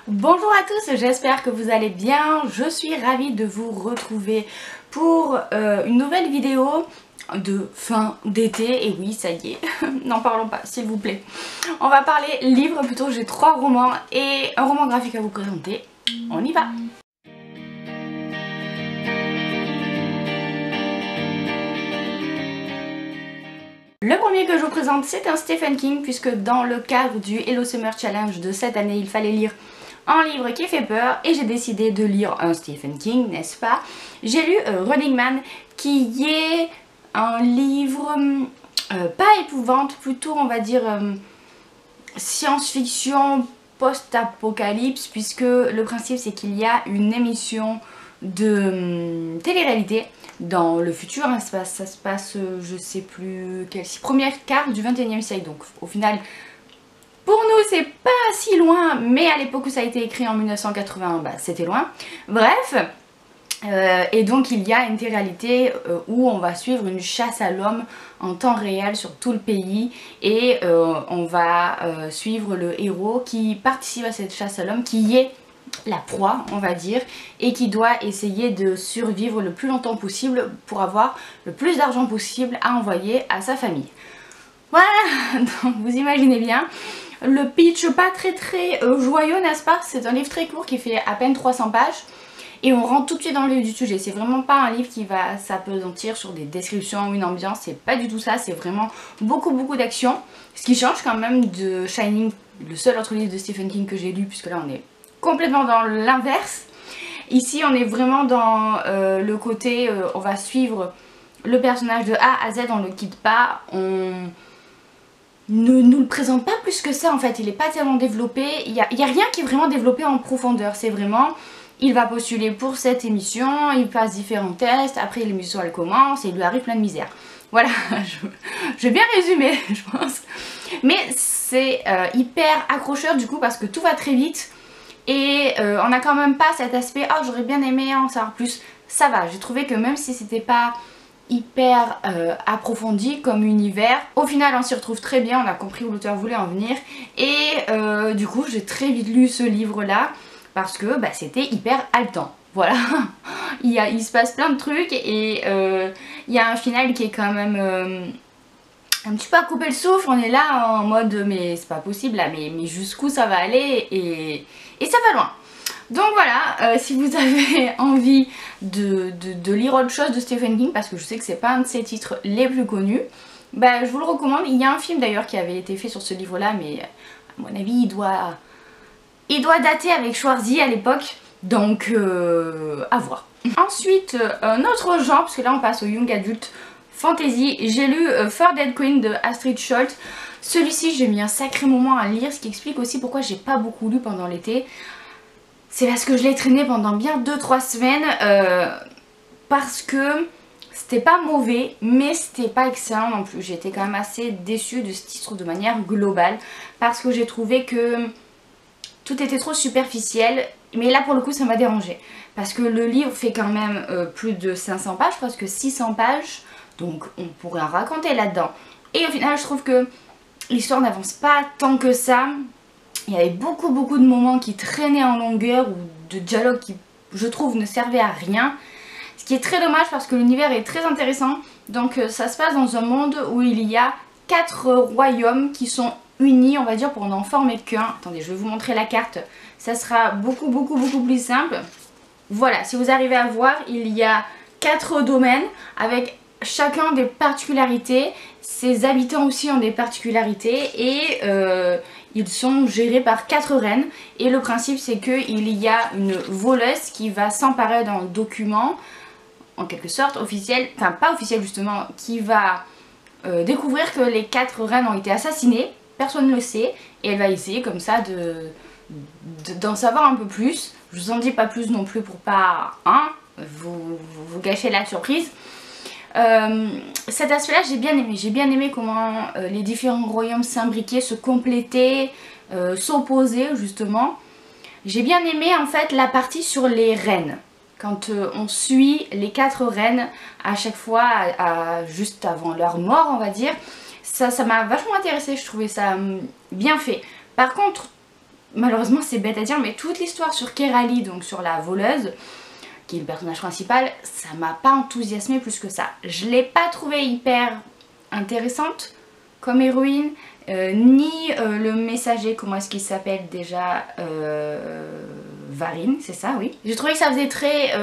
Bonjour à tous, j'espère que vous allez bien. Je suis ravie de vous retrouver pour une nouvelle vidéo de fin d'été. Et oui, ça y est, n'en parlons pas s'il vous plaît. On va parler livres plutôt, j'ai 3 romans et un roman graphique à vous présenter. On y va! Le premier que je vous présente, c'est un Stephen King, puisque dans le cadre du Hello Summer Challenge de cette année, il fallait lire un livre qui fait peur et j'ai décidé de lire un Stephen King, n'est-ce pas? J'ai lu Running Man, qui est un livre pas épouvante, plutôt on va dire science-fiction post-apocalypse, puisque le principe c'est qu'il y a une émission de télé-réalité dans le futur, hein, ça se passe je sais plus quel première quart du 21e siècle, donc au final pour nous c'est pas si loin, mais à l'époque où ça a été écrit en 1980 bah, c'était loin. Bref, et donc il y a une télé-réalité où on va suivre une chasse à l'homme en temps réel sur tout le pays et on va suivre le héros qui participe à cette chasse à l'homme, qui est la proie on va dire, et qui doit essayer de survivre le plus longtemps possible pour avoir le plus d'argent possible à envoyer à sa famille. Voilà, donc vous imaginez bien. Le pitch pas très joyeux, n'est-ce pas? C'est un livre très court qui fait à peine 300 pages. Et on rentre tout de suite dans le vif du sujet. C'est vraiment pas un livre qui va s'apesantir sur des descriptions ou une ambiance. C'est pas du tout ça. C'est vraiment beaucoup d'action. Ce qui change quand même de Shining, le seul autre livre de Stephen King que j'ai lu, puisque là on est complètement dans l'inverse. Ici on est vraiment dans le côté, on va suivre le personnage de A à Z, on ne le quitte pas. On ne nous le présente pas plus que ça en fait. Il n'est pas tellement développé. Il y a rien qui est vraiment développé en profondeur. C'est vraiment... Il va postuler pour cette émission, il passe différents tests, après l'émission elle commence et il lui arrive plein de misère. Voilà, je vais bien résumer je pense. Mais c'est hyper accrocheur du coup parce que tout va très vite et on n'a quand même pas cet aspect « Oh j'aurais bien aimé en savoir plus ». Ça va, j'ai trouvé que même si c'était pas hyper approfondi comme univers, au final on s'y retrouve très bien, on a compris où l'auteur voulait en venir et du coup j'ai très vite lu ce livre là. Parce que bah, c'était hyper haletant. Voilà, il se passe plein de trucs et il y a un final qui est quand même un petit peu à couper le souffle. On est là en mode mais c'est pas possible là, mais jusqu'où ça va aller et ça va loin. Donc voilà, si vous avez envie de lire autre chose de Stephen King, parce que je sais que c'est pas un de ses titres les plus connus, bah, je vous le recommande. Il y a un film d'ailleurs qui avait été fait sur ce livre là, mais à mon avis il doit dater avec Schwarzy à l'époque, donc à voir. Ensuite, un autre genre, parce que là on passe au Young Adult Fantasy, j'ai lu For Dead Queen de Astrid Scholt. Celui-ci j'ai mis un sacré moment à lire, ce qui explique aussi pourquoi j'ai pas beaucoup lu pendant l'été. C'est parce que je l'ai traîné pendant bien 2-3 semaines, parce que c'était pas mauvais, mais c'était pas excellent non plus. J'étais quand même assez déçue de ce titre de manière globale, parce que j'ai trouvé que tout était trop superficiel, mais là pour le coup ça m'a dérangé parce que le livre fait quand même plus de 500 pages, presque 600 pages, donc on pourrait en raconter là-dedans. Et au final je trouve que l'histoire n'avance pas tant que ça. Il y avait beaucoup de moments qui traînaient en longueur ou de dialogues qui je trouve ne servaient à rien. Ce qui est très dommage parce que l'univers est très intéressant. Donc ça se passe dans un monde où il y a 4 royaumes qui sont unis, on va dire, pour n'en former qu'un. Attendez, je vais vous montrer la carte, ça sera beaucoup plus simple. Voilà, si vous arrivez à voir, il y a 4 domaines avec chacun des particularités. Ces habitants aussi ont des particularités et ils sont gérés par 4 reines. Et le principe c'est qu'il y a une voleuse qui va s'emparer d'un document, en quelque sorte officiel, enfin pas officiel justement, qui va découvrir que les 4 reines ont été assassinées. Personne ne le sait et elle va essayer comme ça d'en savoir un peu plus. Je vous en dis pas plus non plus pour pas vous gâcher la surprise. Cet aspect là j'ai bien aimé comment les différents royaumes s'imbriquaient, se complétaient, s'opposaient justement. J'ai bien aimé en fait la partie sur les reines. Quand on suit les 4 reines à chaque fois juste avant leur mort on va dire. Ça m'a vachement intéressée, je trouvais ça bien fait. Par contre, malheureusement c'est bête à dire, mais toute l'histoire sur Kerali, donc sur la voleuse, qui est le personnage principal, ça m'a pas enthousiasmé plus que ça. Je l'ai pas trouvée hyper intéressante comme héroïne, ni le messager, comment est-ce qu'il s'appelle déjà, Varine, c'est ça, oui. J'ai trouvé que ça faisait très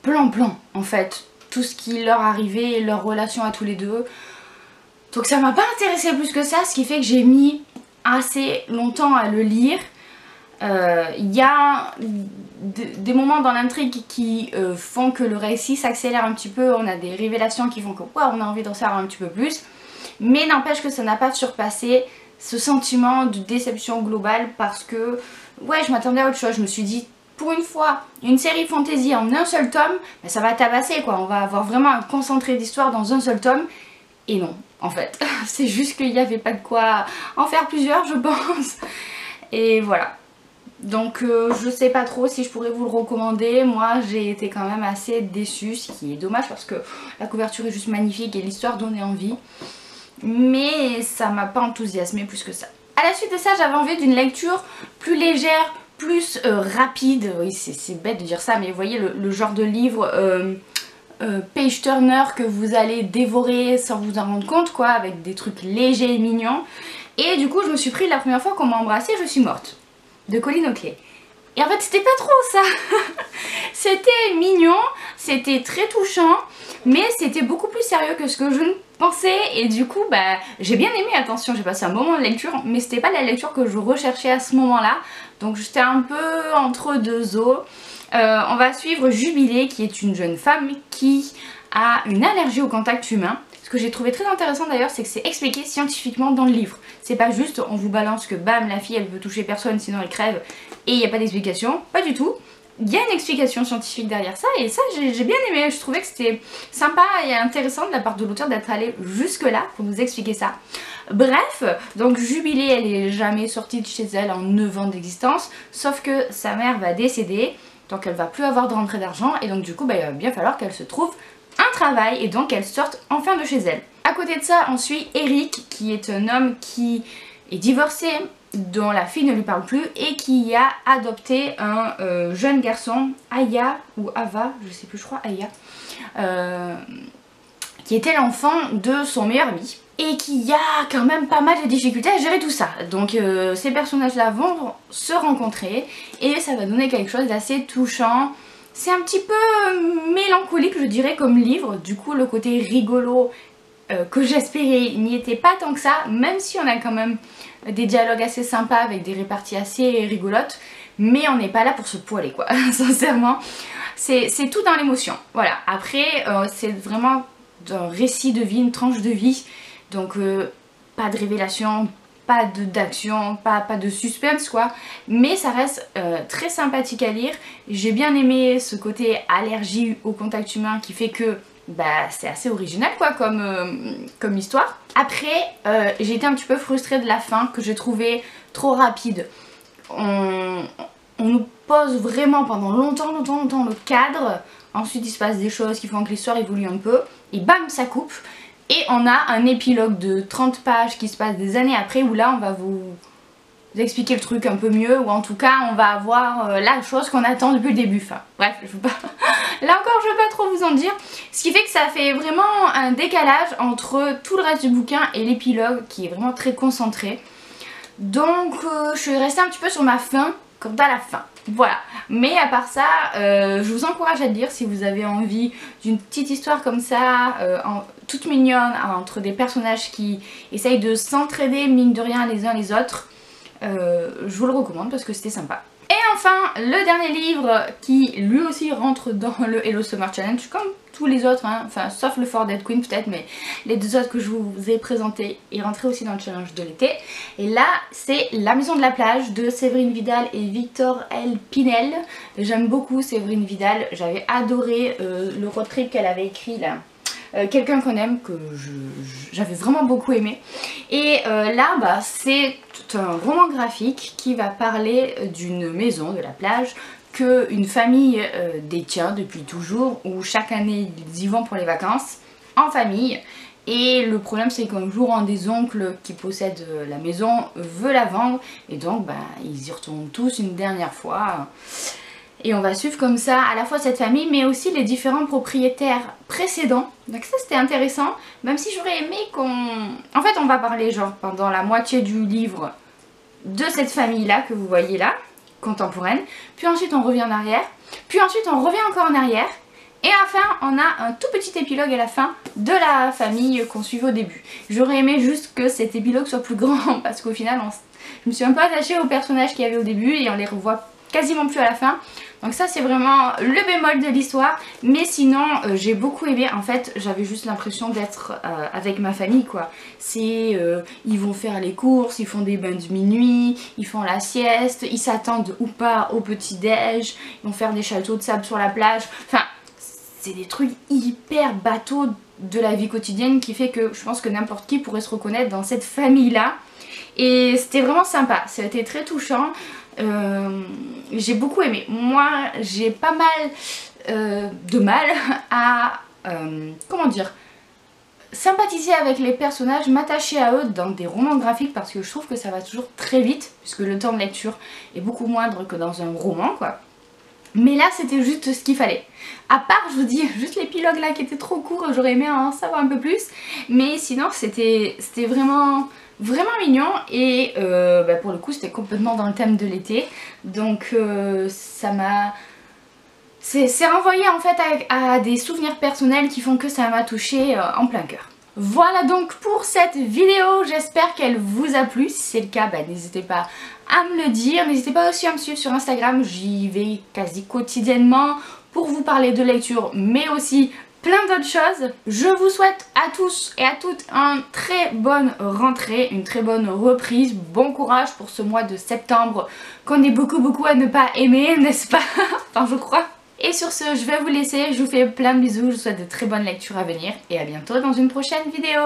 plan-plan en fait, tout ce qui leur arrivait, leur relation à tous les deux. Donc ça m'a pas intéressé plus que ça, ce qui fait que j'ai mis assez longtemps à le lire. Il y a des moments dans l'intrigue qui font que le récit s'accélère un petit peu, on a des révélations qui font que wow, on a envie d'en savoir un petit peu plus, mais n'empêche que ça n'a pas surpassé ce sentiment de déception globale parce que ouais, je m'attendais à autre chose. Je me suis dit, pour une fois, une série fantasy en un seul tome, ben, ça va tabasser quoi, on va avoir vraiment un concentré d'histoire dans un seul tome, et non en fait, c'est juste qu'il n'y avait pas de quoi en faire plusieurs je pense, et voilà. Donc je sais pas trop si je pourrais vous le recommander. Moi j'ai été quand même assez déçue, ce qui est dommage parce que la couverture est juste magnifique et l'histoire donnait envie. Mais ça m'a pas enthousiasmé plus que ça. À la suite de ça, j'avais envie d'une lecture plus légère, plus rapide. Oui, c'est bête de dire ça, mais vous voyez le genre de livre page turner que vous allez dévorer sans vous en rendre compte quoi, avec des trucs légers et mignons. Et du coup je me suis pris la première fois qu'on m'a embrassée, je suis morte, de Colleen Hockley. Et en fait c'était pas trop ça. C'était mignon, c'était très touchant, mais c'était beaucoup plus sérieux que ce que je ne pensais. Et du coup bah j'ai bien aimé, attention, j'ai passé un moment de lecture, mais c'était pas la lecture que je recherchais à ce moment là. Donc j'étais un peu entre deux eaux. On va suivre Jubilée, qui est une jeune femme qui a une allergie au contact humain. Ce que j'ai trouvé très intéressant d'ailleurs, c'est que c'est expliqué scientifiquement dans le livre. C'est pas juste on vous balance que bam, la fille elle peut toucher personne sinon elle crève et il n'y a pas d'explication. Pas du tout. Il y a une explication scientifique derrière ça et ça j'ai bien aimé. Je trouvais que c'était sympa et intéressant de la part de l'auteur d'être allé jusque là pour nous expliquer ça. Bref, donc Jubilée elle est jamais sortie de chez elle en 9 ans d'existence, sauf que sa mère va décéder. Donc elle va plus avoir de rentrée d'argent et donc du coup bah, il va bien falloir qu'elle se trouve un travail et donc qu'elle sorte enfin de chez elle. À côté de ça on suit Eric qui est un homme qui est divorcé, dont la fille ne lui parle plus et qui a adopté un jeune garçon, Aya ou Ava, je sais plus, je crois Aya, qui était l'enfant de son meilleur ami. Et qu'il y a quand même pas mal de difficultés à gérer tout ça. Donc ces personnages-là vont se rencontrer et ça va donner quelque chose d'assez touchant. C'est un petit peu mélancolique je dirais comme livre, du coup le côté rigolo que j'espérais n'y était pas tant que ça, même si on a quand même des dialogues assez sympas avec des réparties assez rigolotes, mais on n'est pas là pour se poiler quoi, sincèrement. C'est tout dans l'émotion, voilà. Après c'est vraiment un récit de vie, une tranche de vie. Donc pas de révélation, pas d'action, pas de suspense quoi, mais ça reste très sympathique à lire. J'ai bien aimé ce côté allergie au contact humain qui fait que bah, c'est assez original quoi comme histoire. Après j'ai été un petit peu frustrée de la fin que j'ai trouvé trop rapide. On nous pose vraiment pendant longtemps le cadre, ensuite il se passe des choses qui font que l'histoire évolue un peu et bam ça coupe. Et on a un épilogue de 30 pages qui se passe des années après où là on va vous expliquer le truc un peu mieux, ou en tout cas on va avoir la chose qu'on attend depuis le début. Enfin bref, je veux pas... là encore je veux pas trop vous en dire. Ce qui fait que ça fait vraiment un décalage entre tout le reste du bouquin et l'épilogue qui est vraiment très concentré. Donc je suis restée un petit peu sur ma faim quant à la fin. Voilà, mais à part ça, je vous encourage à le lire si vous avez envie d'une petite histoire comme ça, toute mignonne, entre des personnages qui essayent de s'entraider mine de rien les uns les autres. Je vous le recommande parce que c'était sympa. Et enfin, le dernier livre qui lui aussi rentre dans le Hello Summer Challenge, comme tous les autres, hein, enfin sauf le For Dead Queen peut-être, mais les deux autres que je vous ai présentés, ils rentraient aussi dans le challenge de l'été. Et là, c'est La Maison de la Plage de Séverine Vidal et Victor L. Pinel. J'aime beaucoup Séverine Vidal, j'avais adoré le road trip qu'elle avait écrit là. Quelqu'un qu'on aime, que j'avais vraiment beaucoup aimé. Et là bah, c'est un roman graphique qui va parler d'une maison de la plage qu'une famille détient depuis toujours, où chaque année ils y vont pour les vacances en famille. Et le problème c'est qu'un jour un des oncles qui possède la maison veut la vendre et donc ils y retournent tous une dernière fois. Et on va suivre comme ça à la fois cette famille mais aussi les différents propriétaires précédents. Donc ça c'était intéressant, même si j'aurais aimé qu'on... En fait on va parler genre pendant la moitié du livre de cette famille là que vous voyez là, contemporaine. Puis ensuite on revient en arrière, puis ensuite on revient encore en arrière. Et enfin on a un tout petit épilogue à la fin de la famille qu'on suivait au début. J'aurais aimé juste que cet épilogue soit plus grand parce qu'au final je me suis un peu attachée aux personnages qu'il y avait au début et on les revoit quasiment plus à la fin. Donc ça c'est vraiment le bémol de l'histoire. Mais sinon j'ai beaucoup aimé. En fait j'avais juste l'impression d'être avec ma famille quoi. C'est ils vont faire les courses, ils font des bains de minuit, ils font la sieste, ils s'attendent ou pas au petit déj, ils vont faire des châteaux de sable sur la plage. Enfin c'est des trucs hyper bateaux de la vie quotidienne qui fait que je pense que n'importe qui pourrait se reconnaître dans cette famille là. Et c'était vraiment sympa, ça a été très touchant. J'ai beaucoup aimé. Moi j'ai pas mal de mal à comment dire, sympathiser avec les personnages, m'attacher à eux dans des romans graphiques parce que je trouve que ça va toujours très vite puisque le temps de lecture est beaucoup moindre que dans un roman quoi. Mais là c'était juste ce qu'il fallait. À part je vous dis juste l'épilogue là qui était trop court, j'aurais aimé en savoir un peu plus. Mais sinon c'était vraiment mignon et pour le coup c'était complètement dans le thème de l'été. Donc ça m'a... C'est renvoyé en fait à des souvenirs personnels qui font que ça m'a touchée en plein cœur. Voilà donc pour cette vidéo, j'espère qu'elle vous a plu. Si c'est le cas, n'hésitez pas à me le dire. N'hésitez pas aussi à me suivre sur Instagram, j'y vais quasi quotidiennement pour vous parler de lecture mais aussi plein d'autres choses. Je vous souhaite à tous et à toutes une très bonne rentrée, une très bonne reprise. Bon courage pour ce mois de septembre qu'on est beaucoup à ne pas aimer, n'est-ce pas? Enfin je crois. Et sur ce, je vais vous laisser, je vous fais plein de bisous, je vous souhaite de très bonnes lectures à venir et à bientôt dans une prochaine vidéo.